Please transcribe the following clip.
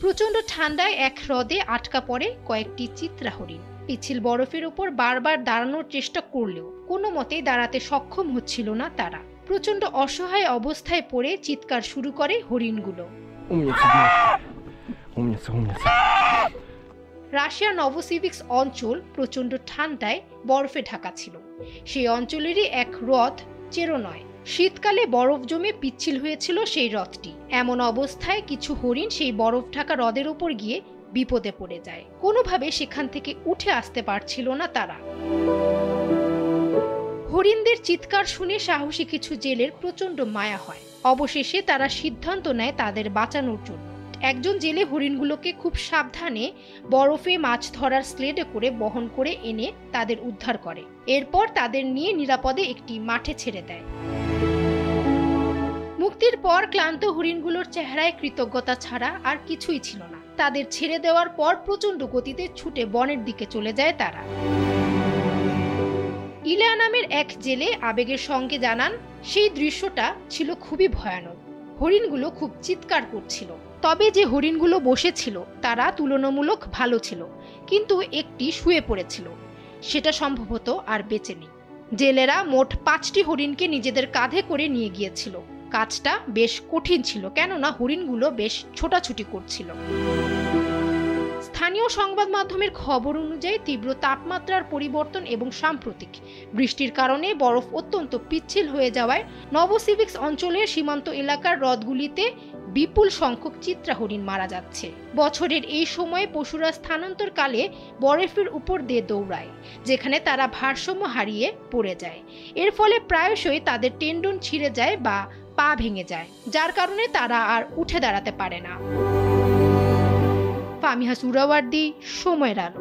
প্রচন্ড ঠান্ডায় এক হ্রদে আটকা পড়ে কয়েকটি চিত্রা হরিণ। পিচ্ছিল বরফের উপর বারবার দাঁড়ানোর চেষ্টা করলেও কোনো মতেই দাঁড়াতে সক্ষম হচ্ছিল না তারা। প্রচন্ড অসহায় অবস্থায় পড়ে চিৎকার শুরু করে হরিণগুলো। রাশিয়ার নভোসিবির্স্ক অঞ্চল প্রচন্ড ঠান্ডায় বরফে ঢাকা ছিল। সেই অঞ্চলেরই এক হ্রদ চেরোনয়। শীতকালে বরফ জমে পিচ্ছিল হয়েছিল সেই হ্রদটি। এমন অবস্থায় কিছু হরিণ সেই বরফ ঢাকা হ্রদের উপর গিয়ে বিপদে পড়ে যায়। কোনোভাবে সেখান থেকে উঠে আসতে পারছিল না তারা। হরিণদের চিৎকার শুনে সাহসী কিছু জেলের প্রচন্ড মায়া হয়। অবশেষে তারা সিদ্ধান্ত নেয় তাদের বাঁচানোর জন্য। একজন জেলে হরিণগুলোকে খুব সাবধানে বরফে মাছ ধরার স্লেডে করে বহন করে এনে তাদের উদ্ধার করে। এরপর তাদের নিয়ে নিরাপদে একটি মাঠে ছেড়ে দেয়। মুক্তির পর ক্লান্ত হরিণগুলোর চেহারায় কৃতজ্ঞতা ছাড়া আর কিছুই ছিল না। তাদের ছেড়ে দেওয়ার পর প্রচন্ড গতিতে ছুটে বনের দিকে চলে যায় তারা। ইলিয়া নামের এক জেলে আবেগের সঙ্গে জানান, সেই দৃশ্যটা ছিল খুবই ভয়ানক। হরিণগুলো খুব চিৎকার করছিল। তবে যে হরিণগুলো বসেছিল তারা তুলনামূলক ভালো ছিল, কিন্তু একটি শুয়ে পড়েছিল, সেটা সম্ভবত আর বেঁচে নেই। জেলেরা মোট 5টি হরিণকে নিজেদের কাঁধে করে নিয়ে গিয়েছিল। কাজটা বেশ কঠিন ছিল, কেননা হরিণগুলো বেশ ছোটাছুটি করছিল। স্থানীয় সংবাদ মাধ্যমের খবর অনুযায়ী তীব্র তাপমাত্রার পরিবর্তন এবং সাম্প্রতিক বৃষ্টির কারণে বরফ অত্যন্ত পিচ্ছিল হয়ে যাওয়ায় নভোসিবির্স্ক অঞ্চলের সীমান্ত এলাকার হ্রদগুলিতে বিপুল সংখ্যক চিত্রা হরিণ মারা যাচ্ছে। বছরের এই সময়ে পশুরা স্থানান্তরকালে বরফের উপর দিয়ে দৌড়ায়, যেখানে তারা ভারসাম্য হারিয়ে পড়ে যায়। এর ফলে প্রায়শই তাদের টেন্ডন ছিঁড়ে যায় বা পা ভেঙে যায়, যার কারণে তারা আর উঠে দাঁড়াতে পারে না। ফামিহা সুহরাওয়ার্দী, সময়ের আলো।